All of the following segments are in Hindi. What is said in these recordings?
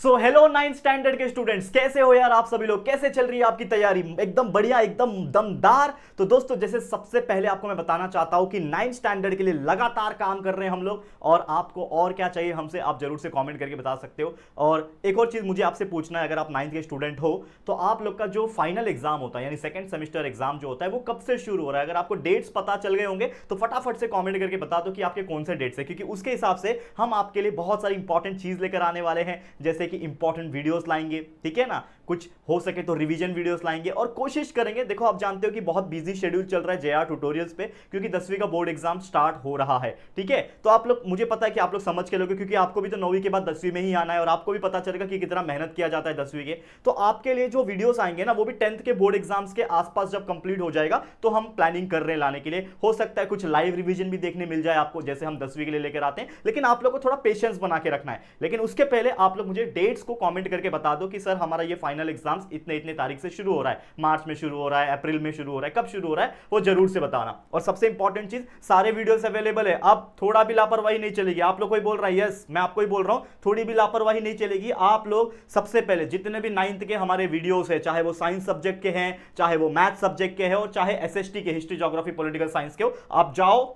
सो हेलो 9th स्टैंडर्ड के स्टूडेंट्स, कैसे हो यार आप सभी लोग। कैसे चल रही है आपकी तैयारी? एकदम बढ़िया, एकदम दमदार। तो दोस्तों, जैसे सबसे पहले आपको मैं बताना चाहता हूं कि 9th स्टैंडर्ड के लिए लगातार काम कर रहे हैं हम लोग, और आपको और क्या चाहिए हमसे आप जरूर से कमेंट करके बता सकते हो। और एक और चीज मुझे आपसे पूछना है, अगर आप 9th के स्टूडेंट हो तो आप लोग का जो फाइनल एग्जाम होता है यानी सेकंड सेमेस्टर एग्जाम जो होता है वो कब से शुरू हो रहा है? अगर आपको डेट्स पता चल गए होंगे तो फटाफट से कमेंट करके बता दो कि आपके कौन से डेट्स है, क्योंकि उसके हिसाब से हम आपके लिए बहुत सारी इंपॉर्टेंट चीज लेकर आने वाले हैं। जैसे कि इंपॉर्टेंट वीडियोस लाएंगे, ठीक है ना, कुछ हो सके तो रिवीजन वीडियोस लाएंगे, और कोशिश करेंगे। देखो, आप जानते हो कि बहुत बिजी शेड्यूल चल रहा है जेआर ट्यूटोरियल्स पे, क्योंकि 10वीं का बोर्ड एग्जाम स्टार्ट हो रहा है। ठीक है, तो आप लोग, मुझे पता है कि आप लोग समझ के लोगे, क्योंकि आपको भी तो 9वीं के बाद 10वीं में ही आना है, और आपको भी पता चलेगा कि कितना मेहनत किया जाता है 10वीं के। तो आपके लिए जो वीडियोस आएंगे ना, वो भी 10th के बोर्ड एग्जाम्स के आसपास जब कंप्लीट हो जाएगा तो हम प्लानिंग कर रहे हैं लाने के लिए। हो सकता है कुछ लाइव रिवीजन भी देखने मिल जाए आपको, जैसे हम 10वीं के लिए लेकर आते हैं, लेकिन आप लोग को थोड़ा पेशेंस बना के रखना है। लेकिन उसके पहले आप लोग मुझे डेट्स को कमेंट करके बता दो कि सर हमारा ये फाइनल एग्जाम्स इतने इतने तारीख से शुरू हो रहा है, मार्च में शुरू हो रहा है, अप्रैल में शुरू हो रहा है, कब शुरू हो रहा है वो जरूर से बताना। और सबसे इंपॉर्टेंट चीज, सारे वीडियोस अवेलेबल है, अब थोड़ा भी लापरवाही नहीं चलेगी। आप लोग कोई बोल रहा है, यस मैं आपको ही बोल रहा हूं, थोड़ी भी लापरवाही नहीं चलेगी। आप लोग सबसे पहले जितने भी 9th के हमारे वीडियोस है, चाहे वो साइंस सब्जेक्ट के हैं, चाहे वो मैथ सब्जेक्ट के हैं, और चाहे एसएसटी के, हिस्ट्री ज्योग्राफी पॉलिटिकल साइंस के हो, आप जाओ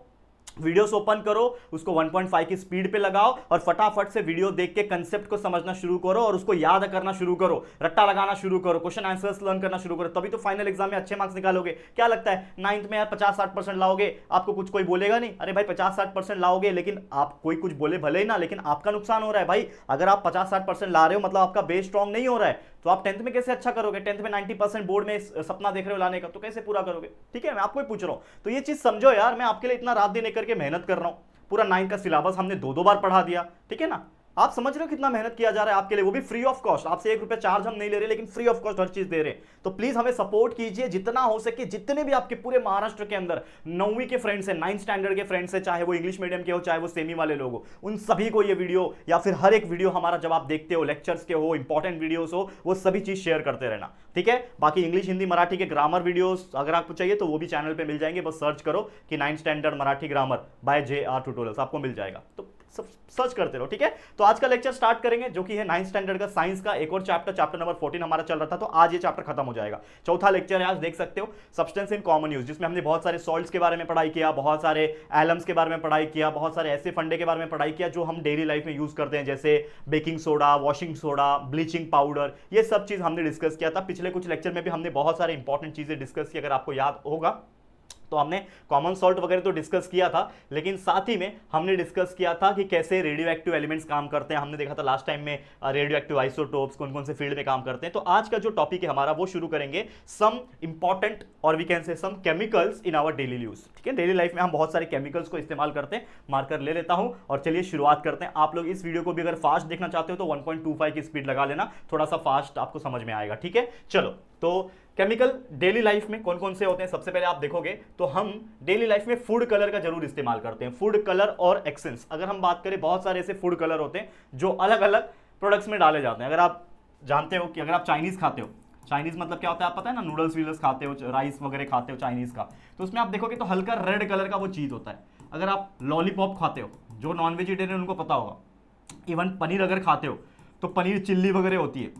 वीडियोस ओपन करो, उसको 1.5 की स्पीड पे लगाओ, और फटाफट से वीडियो देख के कंसेप्ट को समझना शुरू करो, और उसको याद करना शुरू करो, रट्टा लगाना शुरू करो, क्वेश्चन आंसर्स लर्न करना शुरू करो, तभी तो फाइनल एग्जाम में अच्छे मार्क्स निकालोगे। क्या लगता है 9th में यार 50-60% लाओगे, आपको कुछ कोई बोलेगा नहीं? अरे भाई 50-60% लाओगे, लेकिन आप कोई कुछ बोले भले ही ना, लेकिन आपका नुकसान हो रहा है भाई। अगर आप 50-60% ला रहे हो मतलब आपका बेस स्ट्रॉन्ग नहीं हो रहा है, तो आप 10th में कैसे अच्छा करोगे? 10th में 90% बोर्ड में सपना देख रहे हो लाने का, तो कैसे पूरा करोगे? ठीक है, मैं आपको ही पूछ रहा हूं। तो ये चीज समझो यार, मैं आपके लिए इतना रात दिन लेकर के मेहनत कर रहा हूं। पूरा 9 का सिलेबस हमने 2-2 बार पढ़ा दिया, ठीक है ना। आप समझ रहे हो कितना मेहनत किया जा रहा है आपके लिए, वो भी फ्री ऑफ कॉस्ट। आपसे 1 रुपया चार्ज हम नहीं ले रहे, लेकिन फ्री ऑफ कॉस्ट हर चीज दे रहे हैं। तो प्लीज हमें सपोर्ट कीजिए जितना हो सके। जितने भी आपके पूरे महाराष्ट्र के अंदर 9वीं के फ्रेंड्स हैं, 9th स्टैंडर्ड के फ्रेंड्स हैं, चाहे वो इंग्लिश मीडियम के हो, चाहे वो सेमी वाले लोग हो, उन सभी को ये वीडियो, या फिर हर एक वीडियो हमारा जब आप देखते हो, लेक्चर्स के हो, इंपॉर्टेंट वीडियोस हो, वो सभी चीज शेयर करते रहना, ठीक है। बाकी इंग्लिश, हिंदी, मराठी के ग्रामर वीडियोस अगर आपको चाहिए तो वो भी चैनल पे मिल जाएंगे। बस सर्च करो कि 9th standard Marathi grammar by JR tutorials, आपको मिल जाएगा, तो सर्च करते रहो, ठीक है। तो आज का लेक्चर स्टार्ट करेंगे, जो कि है 9th स्टैंडर्ड का साइंस का एक और चैप्टर नंबर 14 हमारा चल रहा था, तो आज ये चैप्टर खत्म हो जाएगा। चौथा लेक्चर है आज, देख सकते हो, सब्सटेंस इन कॉमन यूज, जिसमें हमने बहुत सारे सॉल्ट्स के बारे में पढ़ाई किया, बहुत सारे एलम्स के बारे में पढ़ाई किया, बहुत सारे ऐसे फंडे के बारे में पढ़ाई किया जो हम डेली लाइफ में यूज करते हैं, जैसे baking soda, washing soda, bleaching powder, ये सब चीज हमने डिस्कस किया था। पिछले कुछ लेक्चर में भी हमने बहुत सारे इंपॉर्टेंट चीजें डिस्कस की, अगर आपको याद होगा तो हमने कॉमन सॉल्ट वगैरह तो डिस्कस किया था, लेकिन साथ ही में हमने डिस्कस किया था कि कैसे रेडियो एक्टिव एलिमेंट्स काम करते हैं। हमने देखा था लास्ट टाइम में रेडियो एक्टिव आइसोटोप्स कौन कौन से फील्ड में काम करते हैं। तो आज का जो टॉपिक है हमारा, वो शुरू करेंगे सम इंपॉर्टेंट, और we can say some chemicals in our daily use, ठीक है। डेली लाइफ में हम बहुत सारे केमिकल्स को इस्तेमाल करते हैं। मार्कर ले लेता हूं और चलिए शुरुआत करते हैं। आप लोग इस वीडियो को भी अगर फास्ट देखना चाहते हो तो 1.25 की स्पीड लगा लेना, थोड़ा सा फास्ट आपको समझ में आएगा, ठीक है। चलो, तो केमिकल डेली लाइफ में कौन कौन से होते हैं? सबसे पहले आप देखोगे तो हम डेली लाइफ में फूड कलर का जरूर इस्तेमाल करते हैं। फूड कलर और एक्सेंस, अगर हम बात करें, बहुत सारे ऐसे फूड कलर होते हैं जो अलग अलग प्रोडक्ट्स में डाले जाते हैं। अगर आप जानते हो कि अगर आप चाइनीज खाते हो, चाइनीज मतलब क्या होता है आप पता है ना, नूडल्स वीडल्स खाते हो, राइस वगैरह खाते हो चाइनीज का, तो उसमें आप देखोगे तो हल्का रेड कलर का वो चीज होता है। अगर आप लॉलीपॉप खाते हो, जो नॉन वेजिटेरियन उनको पता होगा, इवन पनीर अगर खाते हो तो पनीर चिल्ली वगैरह होती है,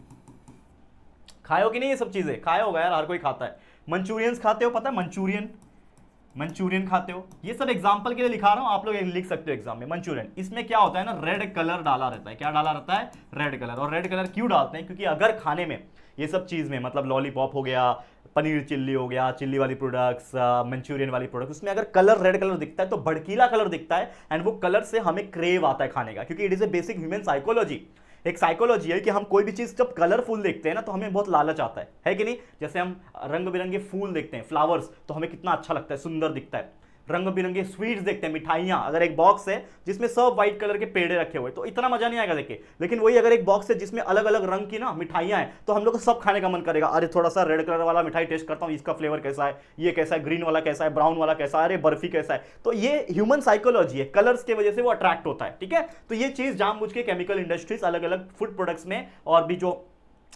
खाए हो कि नहीं? ये सब चीजें खाए होगा यार, हर कोई खाता है। मंचूरियंस खाते हो, पता है मंचूरियन खाते हो। ये सब एग्जांपल के लिए लिखा रहा हूं, आप लोग लिख सकते हो एग्जाम में। मंचूरियन, इसमें क्या होता है ना, रेड कलर डाला रहता है। क्या डाला रहता है? Red colour. और रेड कलर क्यों डालते हैं? क्योंकि अगर खाने में ये सब चीज में, मतलब लॉलीपॉप हो गया, पनीर चिल्ली हो गया, चिल्ली वाली प्रोडक्ट्स, मंचूरियन वाली प्रोडक्ट्स, उसमें अगर कलर रेड कलर दिखता है तो भड़कीला कलर दिखता है, एंड वो कलर से हमें क्रेव आता है खाने का, क्योंकि it is a basic human psychology. एक साइकोलॉजी है कि हम कोई भी चीज जब कलरफुल देखते हैं ना तो हमें बहुत लालच आता है कि नहीं? जैसे हम रंग बिरंगे फूल देखते हैं, फ्लावर्स, तो हमें कितना अच्छा लगता है, सुंदर दिखता है। रंग बिरंगे स्वीट्स देखते हैं, मिठाइयां, अगर एक बॉक्स है जिसमें सब व्हाइट कलर के पेड़े रखे हुए तो इतना मजा नहीं आएगा देखे। लेकिन वही अगर एक बॉक्स है जिसमें अलग अलग रंग की ना मिठाइयां हैं तो हम लोग को सब खाने का मन करेगा। अरे थोड़ा सा रेड कलर वाला मिठाई टेस्ट करता हूं, इसका फ्लेवर कैसा है, ये कैसा है, ग्रीन वाला कैसा है, ब्राउन वाला कैसा है, अरे बर्फी कैसा है। तो ये ह्यूमन साइकोलॉजी है, कलर्स की वजह से वो अट्रैक्ट होता है, ठीक है। तो ये चीज जानबूझ के केमिकल इंडस्ट्रीज अलग अलग फूड प्रोडक्ट्स में, और भी जो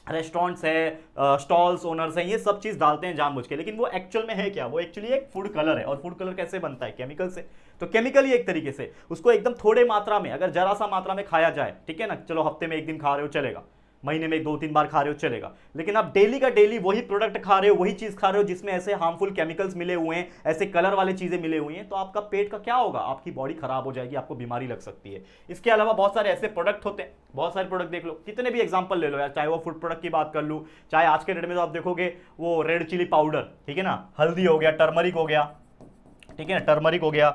रेस्टोरेंट्स है, स्टॉल्स ओनर्स हैं, ये सब चीज डालते हैं जानबूझ के। लेकिन वो एक्चुअल में है क्या? वो एक्चुअली एक फूड कलर है। और फूड कलर कैसे बनता है? केमिकल से। तो केमिकल ही एक तरीके से, उसको एकदम थोड़े मात्रा में, अगर जरा सा मात्रा में खाया जाए, ठीक है ना, चलो हफ्ते में 1 दिन खा रहे हो चलेगा, महीने में 2-3 बार खा रहे हो चलेगा, लेकिन आप डेली का डेली वही प्रोडक्ट खा रहे हो, वही चीज खा रहे हो जिसमें ऐसे हार्मफुल केमिकल्स मिले हुए हैं, ऐसे कलर वाले चीजें मिले हुई हैं, तो आपका पेट का क्या होगा, आपकी बॉडी खराब हो जाएगी, आपको बीमारी लग सकती है। इसके अलावा बहुत सारे ऐसे प्रोडक्ट होते हैं, बहुत सारे प्रोडक्ट देख लो, कितने भी एग्जांपल ले लो यार, चाहे वो फूड प्रोडक्ट की बात कर लूं, चाहे आज के डेट में तो आप देखोगे वो रेड चिली पाउडर, ठीक है ना, हल्दी हो गया, टर्मरिक हो गया, ठीक है ना, टर्मरिक हो गया,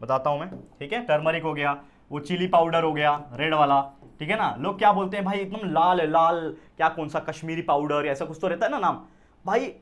बताता हूं मैं, ठीक है, टर्मरिक हो गया, वो चिली पाउडर हो गया रेड वाला, ठीक है ना, लोग क्या बोलते हैं भाई एकदम लाल है, लाल क्या कौन सा कश्मीरी पाउडर ऐसा कुछ तो रहता है ना नाम, भाई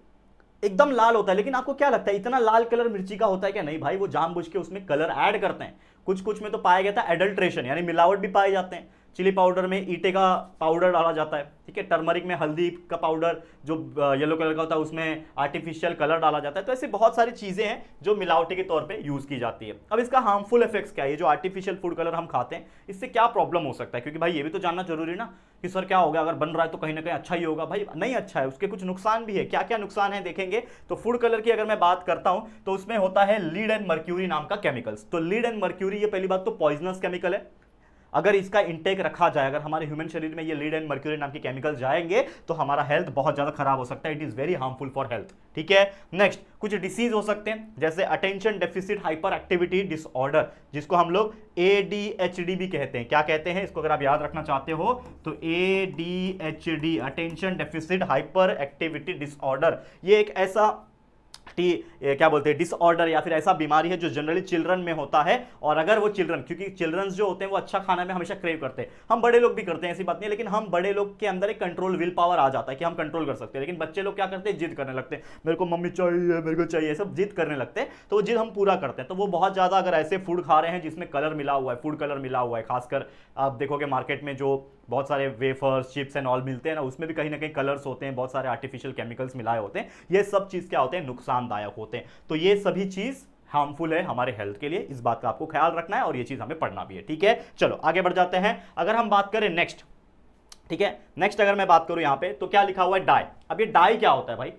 एकदम लाल होता है, लेकिन आपको क्या लगता है इतना लाल कलर मिर्ची का होता है क्या? नहीं भाई, वो जानबूझ के उसमें कलर ऐड करते हैं, कुछ कुछ में तो पाया गया था एडल्ट्रेशन, यानी मिलावट भी पाए जाते हैं। चिली पाउडर में ईटे का पाउडर डाला जाता है, ठीक है, टर्मरिक में हल्दी का पाउडर जो येलो कलर का होता है उसमें आर्टिफिशियल कलर डाला जाता है। तो ऐसे बहुत सारी चीजें हैं जो मिलावटी के तौर पे यूज की जाती है। अब इसका हार्मफुल इफेक्ट्स क्या है, ये जो आर्टिफिशियल फूड कलर हम खाते हैं इससे क्या प्रॉब्लम हो सकता है, क्योंकि भाई ये भी तो जानना जरूरी ना कि सर क्या होगा, अगर बन रहा है तो कहीं ना कहीं अच्छा ही होगा। भाई नहीं अच्छा है, उसके कुछ नुकसान भी है। क्या क्या नुकसान है देखेंगे। तो फूड कलर की अगर मैं बात करता हूं तो उसमें होता है लीड एंड मर्क्यूरी नाम का केमिकल्स। तो लीड एंड मर्क्यूरी ये पहली बात तो पॉइजनस केमिकल है, अगर इसका इंटेक रखा जाए, अगर हमारे ह्यूमन शरीर में ये लीड एंड मर्क्यूरी नाम के केमिकल जाएंगे तो हमारा हेल्थ बहुत ज्यादा खराब हो सकता है। It is very harmful for health, ठीक है। नेक्स्ट, कुछ डिसीज हो सकते हैं जैसे attention deficit hyper activity disorder, जिसको हम लोग ADHD भी कहते हैं। क्या कहते हैं इसको, अगर आप याद रखना चाहते हो तो ADHD, attention deficit hyper activity disorder, ये एक ऐसा क्या बोलते हैं डिसऑर्डर या फिर ऐसा बीमारी है जो जनरली चिल्ड्रन में होता है। और अगर वो चिल्ड्रन, क्योंकि चिल्ड्रंस जो होते हैं वो अच्छा खाना में हमेशा क्रेव करते हैं, हम बड़े लोग भी करते हैं ऐसी बात नहीं, लेकिन हम बड़े लोग के अंदर एक कंट्रोल विल पावर आ जाता है कि हम कंट्रोल कर सकते हैं। लेकिन बच्चे लोग क्या करते हैं, जिद करने लगते हैं, मेरे को मम्मी चाहिए, मेरे को चाहिए, सब जिद करने लगते हैं। तो वो जिद हम पूरा करते हैं। तो वो बहुत ज्यादा अगर ऐसे फूड खा रहे हैं जिसमें कलर मिला हुआ है, फूड कलर मिला हुआ है, खासकर आप देखोगे मार्केट में जो बहुत सारे वेफर्स चिप्स एंड ऑल मिलते हैं ना, उसमें भी कहीं ना कहीं कलर्स होते हैं, बहुत सारे आर्टिफिशियल केमिकल्स मिलाए होते हैं। ये सब चीज क्या होते हैं, नुकसानदायक होते हैं। तो ये सभी चीज हार्मफुल है हमारे हेल्थ के लिए, इस बात का आपको ख्याल रखना है और ये चीज हमें पढ़ना भी है, ठीक है। चलो आगे बढ़ जाते हैं। अगर हम बात करें नेक्स्ट, ठीक है, नेक्स्ट अगर मैं बात करूं यहां पे तो क्या लिखा हुआ है, डाई। अब ये डाई क्या होता है भाई,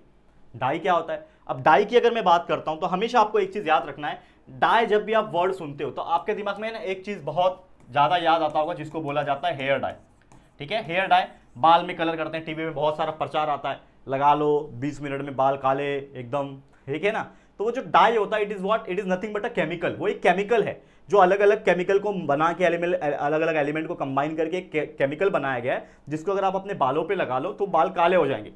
डाई क्या होता है। अब डाई की अगर मैं बात करता हूं तो हमेशा आपको एक चीज याद रखना है, डाई जब भी आप वर्ड सुनते हो तो आपके दिमाग में ना एक चीज बहुत ज्यादा याद आता होगा जिसको बोला जाता है हेयर डाई, ठीक है। हेयर डाई, बाल में कलर करते हैं, टीवी में बहुत सारा प्रचार आता है, लगा लो 20 मिनट में बाल काले एकदम, ठीक है ना। तो वो जो डाई होता है, it is what, it is nothing but a chemical. वो एक केमिकल है जो अलग अलग केमिकल को बना के अलग अलग एलिमेंट को कंबाइन करके एक केमिकल बनाया गया है, जिसको अगर आप अपने बालों पे लगा लो तो बाल काले हो जाएंगे।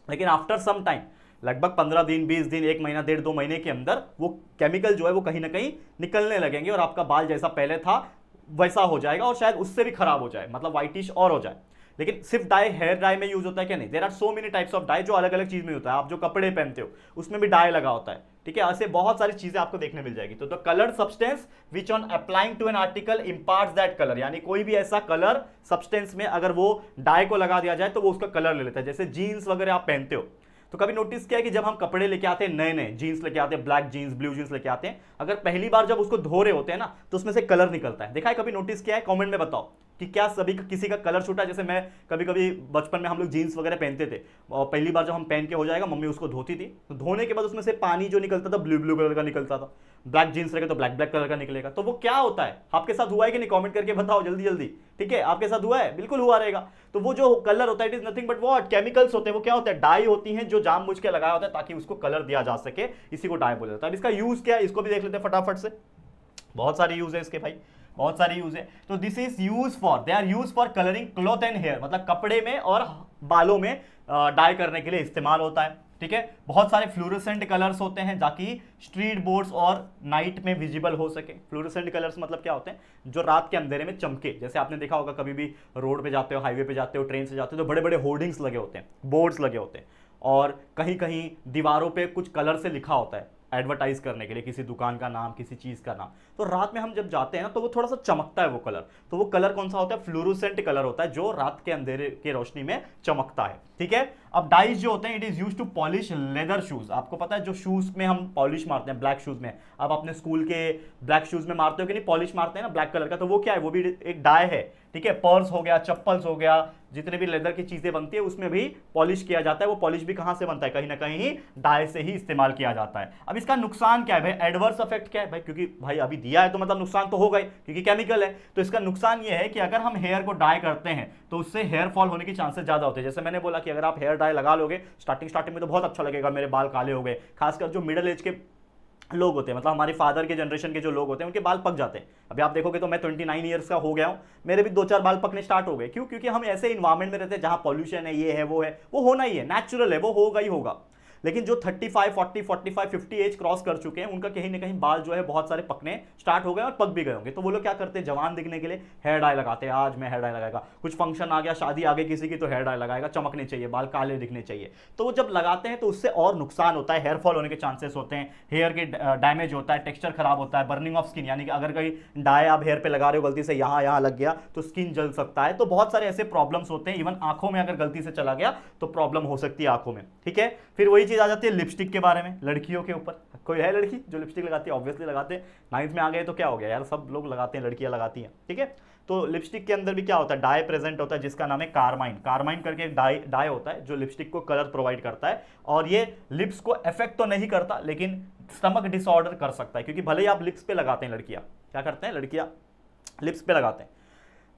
लेकिन आफ्टर सम टाइम, लगभग 15 दिन 20 दिन 1 महीना 1.5-2 महीने के अंदर वो केमिकल जो है वो कहीं ना कहीं निकलने लगेंगे और आपका बाल जैसा पहले था वैसा हो जाएगा और शायद उससे भी खराब हो जाए, मतलब व्हाइटिश और हो जाए। लेकिन सिर्फ डाई हेयर डाई में यूज होता है क्या? नहीं, there are so many types of dye जो अलग अलग चीज में होता है। आप जो कपड़े पहनते हो उसमें भी डाई लगा होता है, ठीक है। ऐसे बहुत सारी चीजें आपको देखने मिल जाएगी। तो the colour substance which on applying to an article imparts that colour, यानी कोई भी ऐसा कलर सब्सटेंस में अगर वो डाई को लगा दिया जाए तो वो उसका कलर ले लेता है। जैसे जीन्स वगैरह आप पहनते हो तो कभी नोटिस किया है कि जब हम कपड़े लेके आते हैं, नए नए जीन्स लेके आते हैं, ब्लैक जीन्स ब्लू जीन्स लेके आते हैं, अगर पहली बार जब उसको धो रहे होते हैं ना तो उसमें से कलर निकलता है। देखा है कभी, नोटिस किया है? कमेंट में बताओ कि क्या सभी किसी का कलर छूटा। जैसे मैं कभी कभी बचपन में हम लोग जीन्स वगैरह पहनते थे और पहली बार जब हम पहन के हो जाएगा मम्मी उसको धोती थी, तो धोने के बाद उसमें से पानी जो निकलता था ब्लू ब्लू कलर का निकलता था, ब्लैक जीन्स रहेगा तो ब्लैक ब्लैक कलर का निकलेगा। तो वो क्या होता है, आपके साथ हुआ है कि नहीं? कमेंट करके बताओ जल्दी जल्दी, ठीक है। आपके साथ हुआ है? बिल्कुल हुआ रहेगा। तो वो जो कलर होता है it is nothing but what, chemicals होते हैं। वो क्या होता है, डाई होती हैं जो जानबूझ के लगाया होता है ताकि उसको कलर दिया जा सके, इसी को डाई बोला जाता है। अब इसका यूज क्या है इसको भी देख लेते हैं फटाफट से। बहुत सारे यूज है इसके भाई, बहुत सारे यूज है। तो this is use for, they are use for colouring cloth and hair, मतलब कपड़े में और बालों में डाई करने के लिए इस्तेमाल होता है, ठीक है। बहुत सारे फ्लोरोसेंट कलर्स होते हैं ताकि स्ट्रीट बोर्ड्स और नाइट में विजिबल हो सके। फ्लोरोसेंट कलर्स मतलब क्या होते हैं, जो रात के अंधेरे में चमके। जैसे आपने देखा होगा कभी भी रोड पे जाते हो, हाईवे पे जाते हो, ट्रेन से जाते हो, तो बड़े बड़े होर्डिंग्स लगे होते हैं, बोर्ड्स लगे होते हैं और कहीं कहीं दीवारों पे कुछ कलर से लिखा होता है एडवर्टाइज करने के लिए, किसी दुकान का नाम, किसी चीज का नाम। तो रात में हम जब जाते हैं ना तो वो थोड़ा सा चमकता है वो कलर। तो वो कलर कौन सा होता है, फ्लोरोसेंट कलर होता है जो रात के अंधेरे के रोशनी में चमकता है, ठीक है। अब डाइज जो होते हैं it is use to polish leather shoes. आपको पता है जो शूज में हम पॉलिश मारते हैं, ब्लैक शूज में, आप अपने स्कूल के ब्लैक शूज में मारते हो कि नहीं, पॉलिश मारते हैं ना ब्लैक कलर का, तो वो क्या है, वो भी एक डाई है, ठीक है, पर्स हो गया, चप्पल्स हो गया, जितने भी लेदर की चीजें बनती है उसमें भी पॉलिश किया जाता है। वो पॉलिश भी कहां से बनता है, कहीं ना कहीं डाई से ही इस्तेमाल किया जाता है। अब इसका नुकसान क्या है भाई, एडवर्स इफेक्ट क्या है भाई, क्योंकि भाई अभी दिया है तो मतलब नुकसान तो होगा ही, क्योंकि केमिकल है। तो इसका नुकसान ये है कि अगर हम हेयर को डाई करते हैं तो उससे हेयर फॉल होने के चांसेस ज्यादा होते हैं। जैसे मैंने बोला कि अगर आप हेयर डाई लगा लोगे स्टार्टिंग में तो बहुत अच्छा लगेगा, मेरे बाल काले हो गए, खासकर जो मिडिल एज के लोग होते हैं, मतलब हमारे फादर के जनरेशन के जो लोग होते हैं उनके बाल पक जाते हैं। अभी आप देखोगे तो मैं 29 ईयर्स का हो गया हूं, मेरे भी 2-4 बाल पकने स्टार्ट हो गए। क्यों? क्योंकि हम ऐसे इन्वायरमेंट में रहते हैं जहां पॉल्यूशन है, ये है, वो होना ही है, नेचुरल है, वो होगा ही होगा। लेकिन जो 35, 40, 45, 50 एज क्रॉस कर चुके हैं उनका कहीं ना कहीं बाल जो है बहुत सारे पकने स्टार्ट हो गए और पक भी गए होंगे। तो वो लोग क्या करते हैं, जवान दिखने के लिए हेयर डाई लगाते हैं। आज मैं हेयर डाई लगाएगा, कुछ फंक्शन आ गया, शादी आ गई किसी की, तो हेयर डाई लगाएगा, चमकने चाहिए, बाल काले दिखने चाहिए। तो वो जब लगाते हैं तो उससे और नुकसान होता है, हेयर फॉल होने के चांसेस होते हैं, हेयर के डैमेज होता है, टेक्सचर खराब होता है, बर्निंग ऑफ स्किन, यानी कि अगर कहीं डाई आप हेयर पे लगा रहे हो गलती से, यहाँ लग गया तो स्किन जल सकता है। तो बहुत सारे ऐसे प्रॉब्लम्स होते हैं। इवन आंखों में अगर गलती से चला गया तो प्रॉब्लम हो सकती है आंखों में। ठीक है, फिर वही चीज आ जाती है लिपस्टिक के बारे में। लड़कियों के ऊपर कोई है लड़की जो लिपस्टिक लगाती है? ऑब्वियसली लगाते हैं। 9th में आ गए तो क्या हो गया यार, सब लोग लगाते हैं, लड़कियां लगाती हैं। ठीक है, तो लिपस्टिक के अंदर भी क्या होता है, डाई प्रेजेंट होता है जिसका नाम है कार्माइन। कार्माइन करके एक डाई होता है जो लिपस्टिक को कलर प्रोवाइड करता है, और ये लिप्स को इफेक्ट तो नहीं करता लेकिन स्टमक डिसऑर्डर कर सकता है। क्योंकि भले ही आप लिप्स पे लगाते हैं, लड़कियां क्या करते हैं, लड़कियां लिप्स पे लगाते हैं,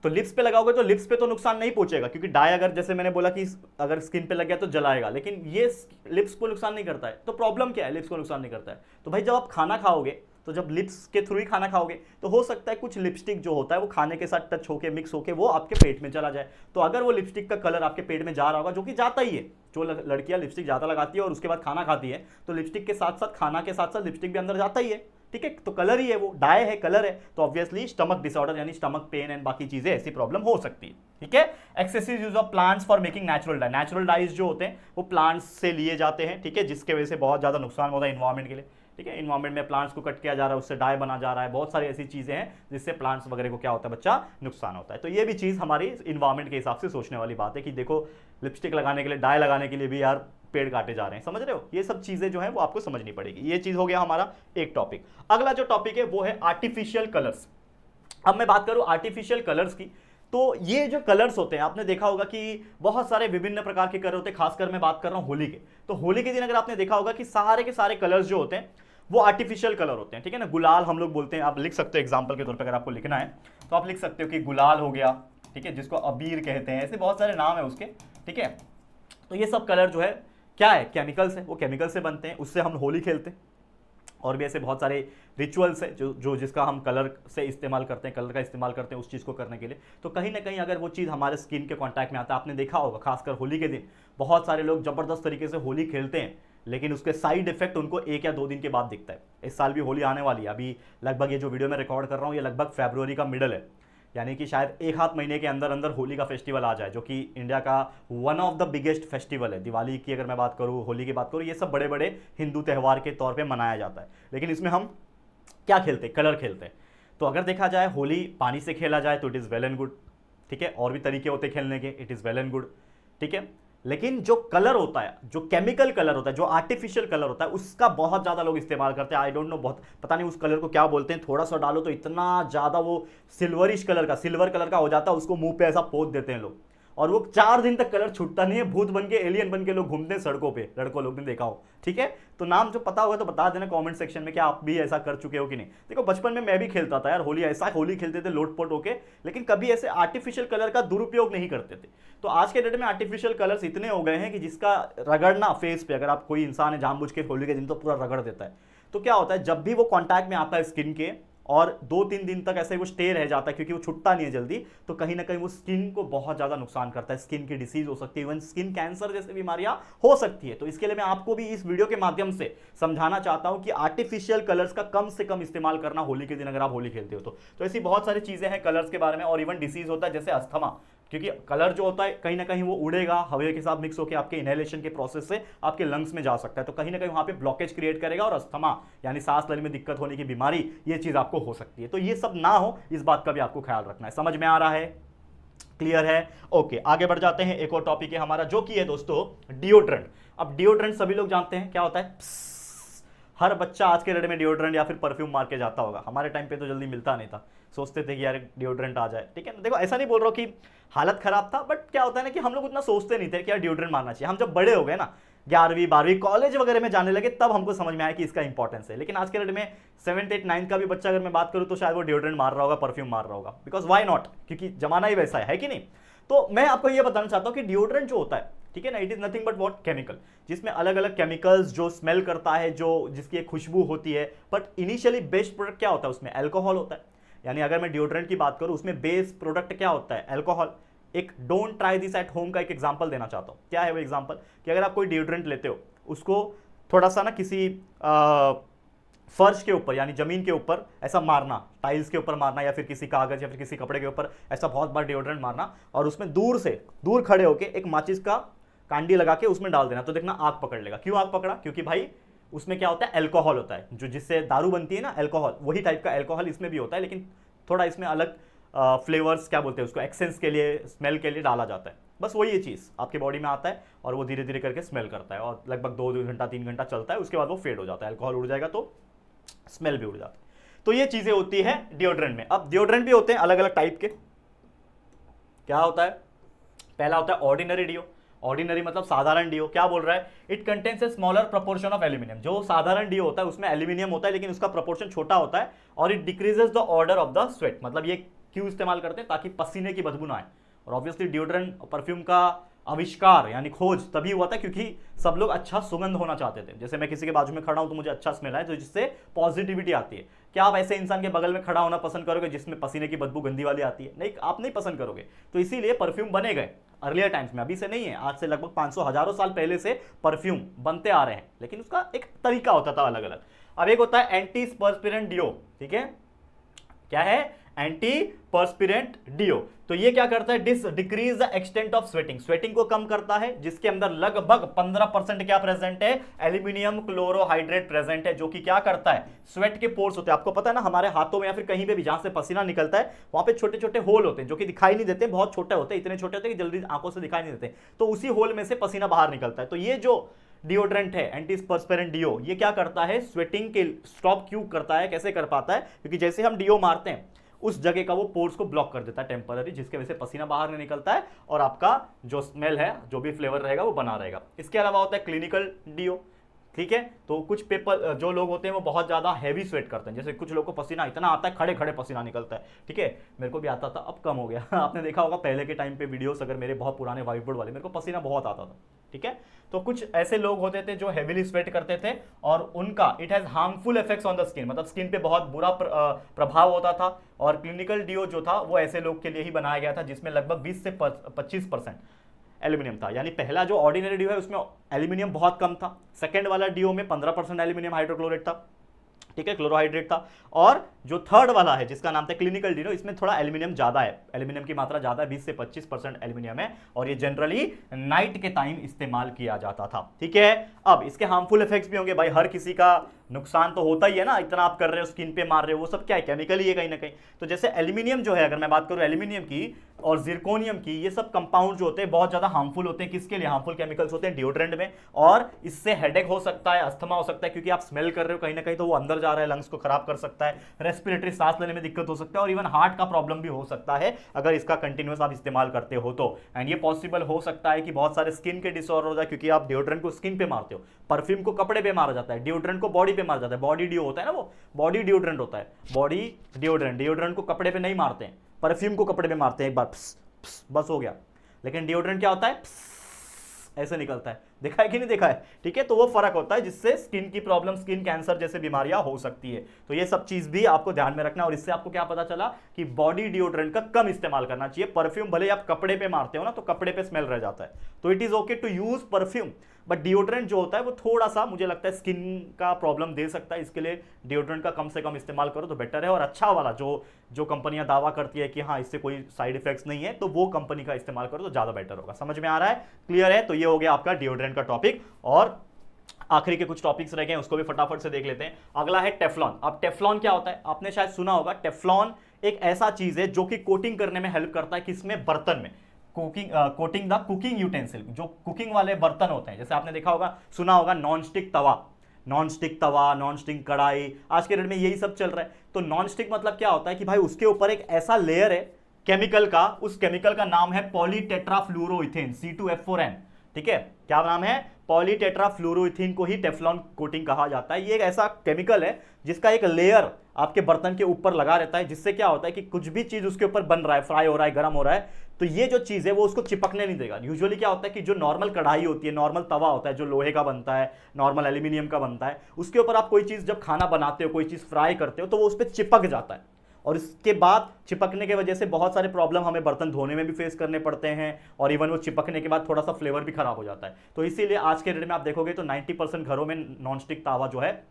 तो लिप्स पे लगाओगे तो लिप्स पे तो नुकसान नहीं पहुंचेगा, क्योंकि डाई अगर जैसे मैंने बोला कि अगर स्किन पे लग गया तो जलाएगा, लेकिन ये लिप्स को नुकसान नहीं करता है। तो प्रॉब्लम क्या है, लिप्स को नुकसान नहीं करता है। तो भाई जब आप खाना खाओगे तो जब लिप्स के थ्रू ही खाना खाओगे तो हो सकता है कुछ लिपस्टिक जो होता है वो खाने के साथ टच होके मिक्स होके वो आपके पेट में चला जाए। तो अगर वो लिपस्टिक का कलर आपके पेट में जा रहा होगा, जो कि जाता ही है, जो लड़कियां लिपस्टिक ज्यादा लगाती है और उसके बाद खाना खाती है तो लिपस्टिक के साथ साथ खाना के साथ साथ लिपस्टिक भी अंदर जाता ही है। ठीक है, तो कलर ही है, वो डाई है, कलर है, तो ऑब्वियसली स्टमक डिसऑर्डर यानी स्टमक पेन एंड बाकी चीजें ऐसी प्रॉब्लम हो सकती है। ठीक है, excessive use of plants for making natural dye. Natural dyes जो होते हैं वो प्लांट्स से लिए जाते हैं। ठीक है, जिसके वजह से बहुत ज्यादा नुकसान होता है इन्वायरमेंट के लिए। ठीक है, इन्वायरमेंट में प्लांट्स को कट किया जा रहा है, उससे डाई बना जा रहा है, बहुत सारी ऐसी चीजें हैं जिससे प्लांट्स वगैरह को क्या होता है बच्चा, नुकसान होता है। तो ये भी चीज हमारी इन्वायरमेंट के हिसाब से सोचने वाली बात है कि देखो लिपस्टिक लगाने के लिए, डाई लगाने के लिए भी यार पेड़ काटे जा रहे हैं, समझ रहे हो? ये सब चीजें जो है वो आपको समझनी पड़ेगी। ये चीज हो गया हमारा एक टॉपिक। अगला जो टॉपिक है वो है आर्टिफिशियल कलर्स। अब मैं बात करूं आर्टिफिशियल कलर्स की, तो ये जो कलर्स होते हैं आपने देखा होगा कि बहुत सारे विभिन्न प्रकार के कलर होते हैं। खासकर मैं बात कर रहा हूं होली के, तो होली के दिन अगर आपने देखा होगा कि सारे के सारे कलर्स जो होते हैं वो आर्टिफिशियल कलर होते हैं। ठीक है ना, गुलाल हम लोग बोलते हैं, आप लिख सकते हो एग्जाम्पल के तौर पर, अगर आपको लिखना है तो आप लिख सकते हो कि गुलाल हो गया, ठीक है, जिसको अबीर कहते हैं, ऐसे बहुत सारे नाम है उसके। ठीक है, तो ये सब कलर जो है क्या है, केमिकल्स है, वो केमिकल से बनते हैं, उससे हम होली खेलते हैं। और भी ऐसे बहुत सारे रिचुअल्स है जो जिसका हम कलर से इस्तेमाल करते हैं, कलर का इस्तेमाल करते हैं उस चीज़ को करने के लिए। तो कहीं ना कहीं अगर वो चीज़ हमारे स्किन के कांटेक्ट में आता है, आपने देखा होगा खासकर होली के दिन बहुत सारे लोग जबरदस्त तरीके से होली खेलते हैं, लेकिन उसके साइड इफेक्ट उनको 1 या 2 दिन के बाद दिखता है। इस साल भी होली आने वाली है, अभी लगभग ये जो वीडियो मैं रिकॉर्ड कर रहा हूँ ये लगभग फरवरी का मिडल है, यानी कि शायद 1 महीने के अंदर अंदर होली का फेस्टिवल आ जाए, जो कि इंडिया का one of the biggest festival है। दिवाली की अगर मैं बात करूँ, होली की बात करूँ, ये सब बड़े बड़े हिंदू त्यौहार के तौर पे मनाया जाता है। लेकिन इसमें हम क्या खेलते हैं, कलर खेलते हैं। तो अगर देखा जाए होली पानी से खेला जाए तो it is well and good. ठीक है, और भी तरीके होते हैं खेलने के, it is well and good. ठीक है, लेकिन जो कलर होता है, जो केमिकल कलर होता है, जो आर्टिफिशियल कलर होता है, उसका बहुत ज्यादा लोग इस्तेमाल करते हैं। आई डोंट नो, बहुत पता नहीं उस कलर को क्या बोलते हैं, थोड़ा सा डालो तो इतना ज्यादा वो सिल्वर कलर का हो जाता है, उसको मुंह पे ऐसा पोत देते हैं लोग, और वो 4 दिन तक कलर छूटता नहीं है। भूत बन के, एलियन बन के लोग घूमते हैं सड़कों पे, लड़कों लोग ने देखा हो। ठीक है, तो नाम जो पता होगा तो बता देना कमेंट सेक्शन में कि आप भी ऐसा कर चुके हो कि नहीं। देखो बचपन में मैं भी खेलता था यार होली, ऐसा होली खेलते थे लोटपोट होके, लेकिन कभी ऐसे आर्टिफिशियल कलर का दुरुपयोग नहीं करते थे। तो आज के डेट में आर्टिफिशियल कलर्स इतने हो गए हैं कि जिसका रगड़ना फेस पे, अगर आप कोई इंसान है जानबूझ के होली के दिन तो पूरा रगड़ देता है, तो क्या होता है जब भी वो कॉन्टैक्ट में आता है स्किन के और 2-3 दिन तक ऐसे वो स्टे रह जाता है, क्योंकि वो छुटता नहीं है जल्दी, तो कहीं ना कहीं वो स्किन को बहुत ज्यादा नुकसान करता है। स्किन की डिसीज हो सकती है, इवन स्किन कैंसर जैसी बीमारियां हो सकती है। तो इसके लिए मैं आपको भी इस वीडियो के माध्यम से समझाना चाहता हूं कि आर्टिफिशियल कलर्स का कम से कम इस्तेमाल करना होली के दिन, अगर आप होली खेलते हो तो ऐसी बहुत सारी चीजें हैं कलर्स के बारे में। और इवन डिसीज होता है जैसे अस्थमा, क्योंकि कलर जो होता है कहीं ना कहीं वो उड़ेगा, हवा के साथ मिक्स होकर आपके इनहेलेशन के प्रोसेस से आपके लंग्स में जा सकता है, तो कहीं ना कहीं वहां पे ब्लॉकेज क्रिएट करेगा और अस्थमा यानी सांस लेने में दिक्कत होने की बीमारी, ये चीज आपको हो सकती है। तो ये सब ना हो, इस बात का भी आपको ख्याल रखना है। समझ में आ रहा है, क्लियर है? ओके, आगे बढ़ जाते हैं। एक और टॉपिक है हमारा जो कि है दोस्तों डिओड्रेंट। अब डिओड्रेंट सभी लोग जानते हैं क्या होता है, हर बच्चा आज के डेट में डिओड्रेंट या फिर परफ्यूम मार के जाता होगा। हमारे टाइम पे तो जल्दी मिलता नहीं था, सोचते थे कि यार डिओड्रेंट आ जाए, ठीक है ना। देखो ऐसा नहीं बोल रहा हूँ कि हालत खराब था, बट क्या होता है ना कि हम लोग उतना सोचते नहीं थे कि यार डिओड्रेंट मारना चाहिए। हम जब बड़े हो गए ना, 11वीं 12वीं कॉलेज वगैरह में जाने लगे, तब हमको समझ में आया कि इसका इंपॉर्टेंस है। लेकिन आज के डेट में 7th 8th 9th का भी बच्चा अगर मैं बात करूं तो शायद वो डिओड्रेंट मार रहा होगा, परफ्यूम मार रहा होगा, बिकॉज वाई नॉट, क्योंकि जमाना ही वैसा है कि नहीं। तो मैं आपको ये बताना चाहता हूं कि डिओड्रेंट जो होता है, ठीक है ना, it is nothing but what chemical, जिसमें अलग अलग केमिकल्स जो स्मेल करता है, जो जिसकी एक खुशबू होती है। बट इनिशियली बेस्ट प्रोडक्ट क्या होता है, उसमें अल्कोहल होता है। यानी अगर मैं डिओड्रेंट की बात करूं, उसमें बेस प्रोडक्ट क्या होता है, अल्कोहल। एक don't try this at home का एक एग्जांपल देना चाहता हूं। क्या है वो एग्जांपल, कि अगर आप कोई डिओड्रेंट लेते हो, उसको थोड़ा सा ना किसी फर्श के ऊपर यानी जमीन के ऊपर ऐसा मारना, टाइल्स के ऊपर मारना, या फिर किसी कागज या फिर किसी कपड़े के ऊपर ऐसा बहुत बार डिओड्रेंट मारना, और उसमें दूर खड़े होके एक माचिस का कांडी लगा के उसमें डाल देना, तो देखना आग पकड़ लेगा। क्यों आग पकड़ा, क्योंकि भाई उसमें क्या होता है, अल्कोहल होता है, जो जिससे दारू बनती है ना, अल्कोहल, वही टाइप का अल्कोहल इसमें भी होता है, लेकिन थोड़ा इसमें अलग फ्लेवर्स क्या बोलते हैं उसको, एक्सेंस के लिए, स्मेल के लिए डाला जाता है। बस वही ये चीज़ आपके बॉडी में आता है और वो धीरे धीरे करके स्मेल करता है, और लगभग 2 घंटा 3 घंटा चलता है, उसके बाद वो फेड हो जाता है, अल्कोहल उड़ जाएगा तो स्मेल भी उड़ जाती है। तो ये चीजें होती है डिओड्रेंट में। अब डिओड्रेंट भी होते हैं अलग अलग टाइप के। क्या होता है, पहला होता है ऑर्डिनरी डिओ। ऑर्डिनरी मतलब साधारण डिओ। क्या बोल रहा है, it contains a smaller proportion of aluminium. जो साधारण डिओ होता है उसमें एल्यूमिनियम होता है, लेकिन उसका प्रोपोर्शन छोटा होता है, और it decreases the order of the sweat. मतलब ये क्यों इस्तेमाल करते हैं, ताकि पसीने की बदबू ना आए। और ऑब्वियसली डिओड्रेंट परफ्यूम का आविष्कार यानी खोज तभी हुआ था क्योंकि सब लोग अच्छा सुगंध होना चाहते थे। जैसे मैं किसी के बाजू में खड़ा हूं तो मुझे अच्छा स्मेल आए, तो जिससे पॉजिटिविटी आती है। क्या आप ऐसे इंसान के बगल में खड़ा होना पसंद करोगे जिसमें पसीने की बदबू गंदी वाली आती है? नहीं, आप नहीं पसंद करोगे। तो इसीलिए परफ्यूम बने गए अर्लियर टाइम्स में, अभी से नहीं है, आज से लगभग 500 हजारों साल पहले से परफ्यूम बनते आ रहे हैं, लेकिन उसका एक तरीका होता था अलग अलग। अब एक होता है एंटी पर्स्पिरेंट डिओ, ठीक है, क्या है, एंटी पर्स्पिरेंट डिओ। तो ये क्या करता है, decrease the extent of sweating, sweating को कम करता है, जिसके अंदर लगभग 15% क्या प्रेजेंट है, एल्यूमिनियम क्लोरोहाइड्रेट प्रेजेंट है, जो कि क्या करता है, स्वेट के पोर्स होते हैं, आपको पता है ना, हमारे हाथों में या फिर कहीं पे भी जहां से पसीना निकलता है वहां पे छोटे छोटे होल होते हैं, जो कि दिखाई नहीं देते, बहुत छोटे होते हैं, इतने छोटे होते हैं कि जल्दी आंखों से दिखाई नहीं देते, तो उसी होल में से पसीना बाहर निकलता है। तो ये जो डिओड्रेंट है एंटी पर्स्पिरेंट डिओ, ये क्या करता है, स्वेटिंग के स्टॉप क्यों करता है, कैसे कर पाता है, क्योंकि जैसे हम डिओ मारते हैं उस जगह का वो पोर्स को ब्लॉक कर देता है टेम्पररी, जिसके वजह से पसीना बाहर नहीं निकलता है और आपका जो स्मेल है, जो भी फ्लेवर रहेगा वो बना रहेगा। इसके अलावा होता है क्लिनिकल डिओ, ठीक है। तो कुछ पेपर जो लोग होते हैं वो बहुत ज्यादा हैवी स्वेट करते हैं, जैसे कुछ लोग को पसीना इतना आता है, खड़े खड़े पसीना निकलता है, ठीक है, मेरे को भी आता था, अब कम हो गया आपने देखा होगा पहले के टाइम पे वीडियोस, अगर मेरे बहुत पुराने व्हाइट बोर्ड वाले, मेरे को पसीना बहुत आता था, ठीक है। तो कुछ ऐसे लोग होते थे जो हेवीली स्वेट करते थे और उनका it has harmful effects on the skin, मतलब स्किन पे बहुत बुरा प्रभाव होता था। और क्लिनिकल डिओ जो था वो ऐसे लोग के लिए ही बनाया गया था जिसमें लगभग 20 से 25% एल्यूमिनियम था। यानी पहला जो ऑर्डिनरी डिओ है उसमें एल्यूमिनियम बहुत कम था, सेकंड वाला डिओ में 15% एल्यूमिनियम हाइड्रोक्लोरेट था, ठीक है, क्लोरोहाइड्रेट था। और जो थर्ड वाला है जिसका नाम था क्लिनिकल डिओ, इसमें थोड़ा एल्यूमिनियम ज्यादा है, एल्यूमिनियम की मात्रा ज्यादा है, 20 से 25% एल्यूमिनियम है, और ये जनरली नाइट के टाइम इस्तेमाल किया जाता था, ठीक है। अब इसके हार्मफुल इफेक्ट्स भी होंगे भाई, हर किसी का नुकसान तो होता ही है ना, इतना आप कर रहे हो, स्किन पे मार रहे हो, वो सब क्या है, केमिकल ही है कहीं ना कहीं। तो जैसे एल्यूमिनियम जो है, अगर मैं बात करूं एल्यूमिनियम की और जिरकोनियम की, ये सब कंपाउंड जो होते हैं बहुत ज्यादा हार्मफुल होते हैं। किसके लिए हार्मफुल केमिकल्स होते हैं, डिओड्रेंट में, और इससे हेडेक हो सकता है, अस्थमा हो सकता है, क्योंकि आप स्मेल कर रहे हो कहीं ना कहीं, तो वो अंदर जा रहा है, लंग्स को खराब कर सकता है, रेस्पिरेटरी सांस लेने में दिक्कत हो सकता है, और इवन हार्ट का प्रॉब्लम भी हो सकता है अगर इसका कंटिन्यूअस आप इस्तेमाल करते हो तो। एंड ये पॉसिबल हो सकता है कि बहुत सारे स्किन के डिसऑर्डर हो जाए, क्योंकि आप डिओड्रेंट को स्किन पे मारते हो, परफ्यूम को कपड़े पे मारा जाता है, डिओड्रेंट को बॉडी पे मारा जाता है, बॉडी डिओ होता है ना, वो बॉडी डिओड्रेंट होता है, बॉडी डिओड्रेंट, डिओड्रेंट को कपड़े पे नहीं मारते हैं, परफ्यूम को कपड़े पे मारते हैं, एक बार प्स, प्स, बस हो गया। लेकिन डिओड्रेंट क्या होता है, प्स, ऐसे निकलता है, देखा है कि नहीं देखा है, ठीक है। तो वो फर्क होता है जिससे स्किन की प्रॉब्लम, स्किन कैंसर जैसे बीमारियां हो सकती है। तो ये सब चीज भी आपको ध्यान में रखना। और इससे आपको क्या पता चला कि बॉडी डिओड्रेंट का कम इस्तेमाल करना चाहिए। परफ्यूम भले आप कपड़े पे मारते हो ना, तो कपड़े पे स्मेल रह जाता है, तो it is okay to use perfume, but deodorant जो होता है वो थोड़ा सा मुझे लगता है स्किन का प्रॉब्लम दे सकता है, इसके लिए डिओड्रेंट का कम से कम इस्तेमाल करो तो बेटर है। और अच्छा वाला जो कंपनियां दावा करती है कि हाँ इससे कोई साइड इफेक्ट्स नहीं है, तो वो कंपनी का इस्तेमाल करो तो ज्यादा बेटर होगा। समझ में आ रहा है, क्लियर है। तो ये हो गया आपका डिओड्रेंट का टॉपिक। और आखिरी के कुछ टॉपिक्स रह गए, उसको भी फटाफट से देख लेते हैं। अगला है टेफ्लॉन। अब टेफ्लॉन क्या होता है, आपने शायद सुना होगा, टेफ्लॉन एक ऐसा चीज है जो कि कोटिंग करने में हेल्प करता है, किसमें, बर्तन में, कोटिंग द कुकिंग यूटेंसिल, जो कुकिंग वाले बर्तन होते हैं। जैसे आपने देखा होगा, सुना होगा, नॉन स्टिक तवा, नॉन स्टिक तवा, नॉन स्टिक कढ़ाई, आज के डेट में यही सब चल रहा है। तो नॉन स्टिक मतलब क्या होता है कि भाई उसके ऊपर एक ऐसा लेयर है केमिकल का, उस केमिकल का नाम है पॉलीटेट्राफ्लोरोइथेन, C2F4N। ठीक है, क्या नाम है? पॉलीटेट्राफ्लोरोइथेन को ही टेफ्लॉन कोटिंग कहा जाता है। ये एक ऐसा केमिकल है जिसका एक लेयर आपके बर्तन के ऊपर लगा रहता है, जिससे क्या होता है कि कुछ भी चीज उसके ऊपर बन रहा है, फ्राई हो रहा है, गर्म हो रहा है, तो ये जो चीज है वो उसको चिपकने नहीं देगा। यूजुअली क्या होता है कि जो नॉर्मल कढ़ाई होती है, नॉर्मल तवा होता है जो लोहे का बनता है, नॉर्मल एल्यूमिनियम का बनता है, उसके ऊपर आप कोई चीज जब खाना बनाते हो, कोई चीज फ्राई करते हो, तो वो उस पर चिपक जाता है। और इसके बाद चिपकने की वजह से बहुत सारे प्रॉब्लम हमें बर्तन धोने में भी फेस करने पड़ते हैं, और इवन वो चिपकने के बाद थोड़ा सा फ्लेवर भी खराब हो जाता है। तो इसीलिए आज के डेट में आप देखोगे तो 90% घरों में नॉनस्टिक तावा जो है,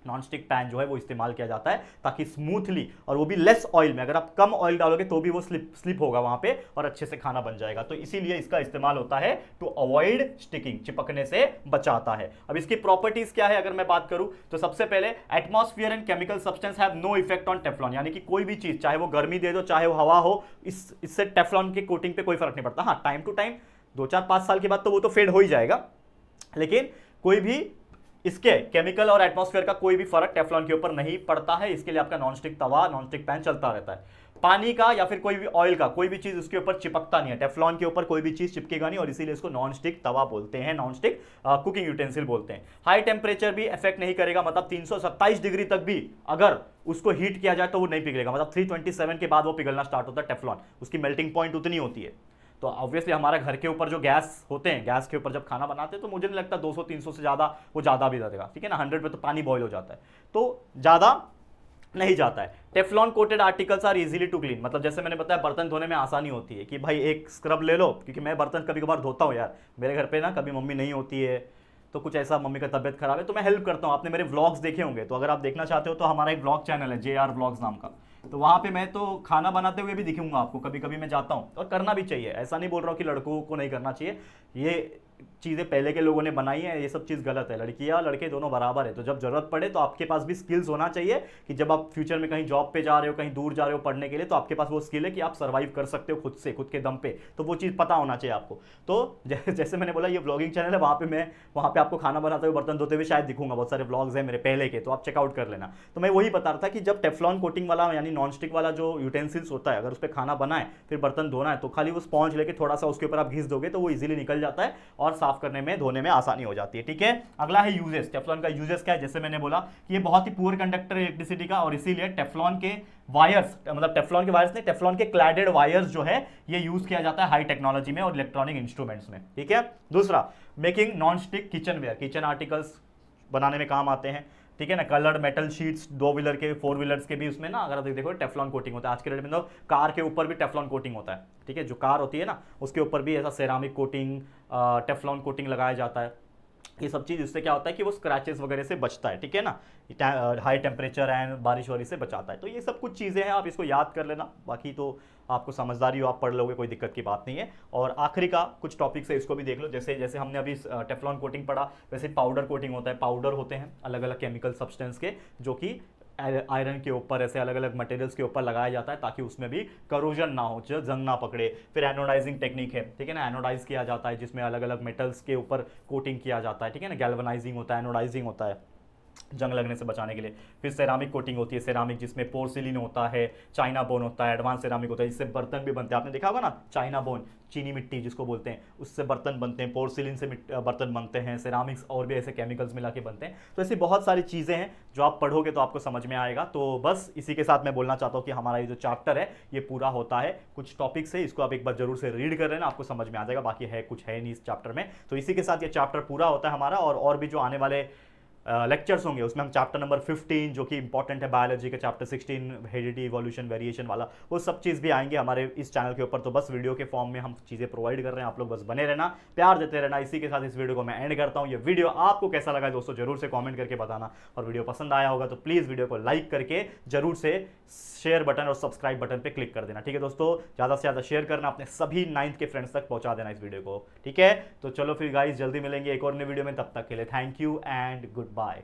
नॉनस्टिक पैन जो है वो इस्तेमाल किया जाता है, ताकि स्मूथली, और वो भी लेस ऑयल में, अगर आप कम ऑयल डालोगे तो भी वो स्लिप होगा वहां पे और अच्छे से खाना बन जाएगा। तो इसीलिए इसका इस्तेमाल होता है टू अवॉइड स्टिकिंग, चिपकने से बचाता है। अब इसकी प्रॉपर्टीज क्या है अगर मैं बात करूं तो सबसे पहले atmosphere and chemical substance have no effect on Teflon, यानी कि कोई भी चीज चाहे वो गर्मी दे दो चाहे वो हवा हो, इससे टेफ्लॉन की कोटिंग पे कोई फर्क नहीं पड़ता। हाँ, टाइम टू टाइम 2-4-5 साल के बाद तो वो तो फेड हो ही जाएगा, लेकिन कोई भी इसके केमिकल और एटमॉस्फेयर का कोई भी फर्क टेफ्लॉन के ऊपर नहीं पड़ता है। इसके लिए आपका नॉनस्टिक तवा, नॉनस्टिक पैन चलता रहता है। पानी का या फिर कोई भी ऑयल का कोई भी चीज उसके ऊपर चिपकता नहीं है, टेफ्लॉन के ऊपर कोई भी चीज चिपकेगा नहीं, और इसीलिए इसको नॉनस्टिक तवा बोलते हैं, नॉनस्टिक कुकिंग यूटेंसिल बोलते हैं। हाई टेम्परेचर भी इफेक्ट नहीं करेगा, मतलब 327 डिग्री तक भी अगर उसको हीट किया जाए तो वो नहीं पिघलेगा, मतलब 327 के बाद वो पिघलना स्टार्ट होता है टेफ्लॉन, उसकी मेल्टिंग पॉइंट उतनी होती है। तो ऑब्वियसली हमारे घर के ऊपर जो गैस होते हैं, गैस के ऊपर जब खाना बनाते हैं तो मुझे नहीं लगता 200-300 से ज़्यादा वो ज़्यादा भी देगा, ठीक है ना। 100 पे तो पानी बॉईल हो जाता है, तो ज़्यादा नहीं जाता है। Teflon coated articles are easily to clean, मतलब जैसे मैंने बताया बर्तन धोने में आसानी होती है कि भाई एक स्क्रब ले लो, क्योंकि मैं बर्तन कभी कभार धोता हूँ यार, मेरे घर पे ना कभी मम्मी नहीं होती है, तो कुछ ऐसा मम्मी का तबियत खराब है तो मैं हेल्प करता हूँ। आपने मेरे व्लॉग्स देखे होंगे, तो अगर आप देखना चाहते हो तो हमारा एक व्लॉग चैनल है JR व्लॉग्स नाम का, तो वहाँ पे मैं तो खाना बनाते हुए भी दिखूंगा आपको, कभी कभी मैं जाता हूँ, और करना भी चाहिए, ऐसा नहीं बोल रहा हूँ कि लड़कों को नहीं करना चाहिए, ये चीज़ें पहले के लोगों ने बनाई है, ये सब चीज़ गलत है, लड़कियां लड़के दोनों बराबर है। तो जब जरूरत पड़े तो आपके पास भी स्किल्स होना चाहिए कि जब आप फ्यूचर में कहीं जॉब पे जा रहे हो, कहीं दूर जा रहे हो पढ़ने के लिए, तो आपके पास वो स्किल है कि आप सर्वाइव कर सकते हो खुद से, खुद के दम पे, तो वो चीज़ पता होना चाहिए आपको। तो जैसे मैंने बोला ये व्लॉगिंग चैनल है, वहाँ पे आपको खाना बनाते हुए, बर्तन धोते हुए शायद दिखूंगा, बहुत सारे व्लॉग्स हैं मेरे पहले के, तो आप चेकआउट कर लेना। तो मैं वही बता रहा था कि जब टेफ्लॉन कोटिंग वाला यानी नॉन स्टिक वाला जो यूटेंसिल्स होता है, अगर उस पर खाना बनाए फिर बर्तन धोना है, तो खाली वो स्पॉन्ज लेके थोड़ा सा उसके ऊपर आप घिस दोगे तो वो इजीली निकल जाता है और साफ करने में, धोने में आसानी हो जाती है। ठीक है, अगला है यूजेस। टेफ्लॉन का यूजेस क्या है? जैसे मैंने बोला कि ये बहुत ही पुअर कंडक्टर है इलेक्ट्रिसिटी का, और इसीलिए टेफ्लॉन के वायर्स, मतलब टेफ्लॉन के वायर्स नहीं, टेफ्लॉन के क्लैडेड वायर्स जो है ये यूज किया जाता है हाई टेक्नोलॉजी में और इलेक्ट्रॉनिक इंस्ट्रूमेंट्स में। ठीक है, दूसरा making non stick kitchen ware, kitchen articles बनाने में काम आते हैं। ठीक है ना, कलर्ड मेटल शीट्स, 2 व्हीलर के, 4 व्हीलर्स के भी उसमें ना अगर आप देखो टेफ्लॉन कोटिंग होता है। आज के डेट में तो कार के ऊपर भी टेफ्लॉन कोटिंग होता है। ठीक है, जो कार होती है ना उसके ऊपर भी ऐसा सेरामिक कोटिंग, टेफ्लॉन कोटिंग लगाया जाता है। ये सब चीज़ इससे क्या होता है कि वो स्क्रैचेस वगैरह से बचता है। ठीक है ना, हाई टेम्परेचर एंड बारिश वारिश से बचाता है। तो ये सब कुछ चीज़ें हैं, आप इसको याद कर लेना, बाकी तो आपको समझदारी हो, आप पढ़ लोगे, कोई दिक्कत की बात नहीं है। और आखिरी का कुछ टॉपिक्स है, इसको भी देख लो। जैसे जैसे हमने अभी टेफ्लॉन कोटिंग पढ़ा, वैसे पाउडर कोटिंग होता है। पाउडर होते हैं अलग अलग केमिकल सब्सटेंस के, जो कि आयरन के ऊपर, ऐसे अलग अलग मटेरियल्स के ऊपर लगाया जाता है ताकि उसमें भी करोजन ना हो, जंग ना पकड़े। फिर एनोडाइजिंग टेक्निक है, ठीक है ना, एनोडाइज किया जाता है जिसमें अलग अलग मेटल्स के ऊपर कोटिंग किया जाता है। ठीक है ना, गैल्वेनाइजिंग होता है, एनोडाइजिंग होता है जंग लगने से बचाने के लिए। फिर सेरामिक कोटिंग होती है, सेरामिक जिसमें पोर्सिलिन होता है, चाइना बोन होता है, एडवांस सेरामिक होता है, जिससे बर्तन भी बनते हैं। आपने देखा होगा ना, चाइना बोन, चीनी मिट्टी जिसको बोलते हैं, उससे बर्तन बनते हैं। पोर्सिलिन से बर्तन बनते हैं, सेरामिक्स और भी ऐसे केमिकल्स मिला के बनते हैं। तो ऐसी बहुत सारी चीज़ें हैं जो आप पढ़ोगे तो आपको समझ में आएगा। तो बस इसी के साथ मैं बोलना चाहता हूँ कि हमारा ये जो चैप्टर है ये पूरा होता है। कुछ टॉपिक्स है, इसको आप एक बार जरूर से रीड कर लेना, आपको समझ में आ जाएगा। बाकी है कुछ है नहीं इस चैप्टर में। तो इसी के साथ ये चैप्टर पूरा होता है हमारा। और भी जो आने वाले लेक्चर्स होंगे उसमें हम चैप्टर नंबर 15 जो कि इंपॉर्टेंट है बायोलॉजी का, चैप्टर 16 हेरिडिटी, इवोल्यूशन, वेरिएशन वाला, वो सब चीज़ भी आएंगे हमारे इस चैनल के ऊपर। तो बस वीडियो के फॉर्म में हम चीज़ें प्रोवाइड कर रहे हैं, आप लोग बस बने रहना, प्यार देते रहना। इसी के साथ इस वीडियो को मैं एंड करता हूँ। ये वीडियो आपको कैसा लगा दोस्तों जरूर से कॉमेंट करके बताना, और वीडियो पसंद आया होगा तो प्लीज़ वीडियो को लाइक करके जरूर से शेयर बटन और सब्सक्राइब बटन पे क्लिक कर देना। ठीक है दोस्तों, ज़्यादा से ज़्यादा शेयर करना, अपने सभी 9th के फ्रेंड्स तक पहुंचा देना इस वीडियो को। ठीक है, तो चलो फिर गाइस जल्दी मिलेंगे एक और नई वीडियो में, तब तक के लिए thank you and good bye.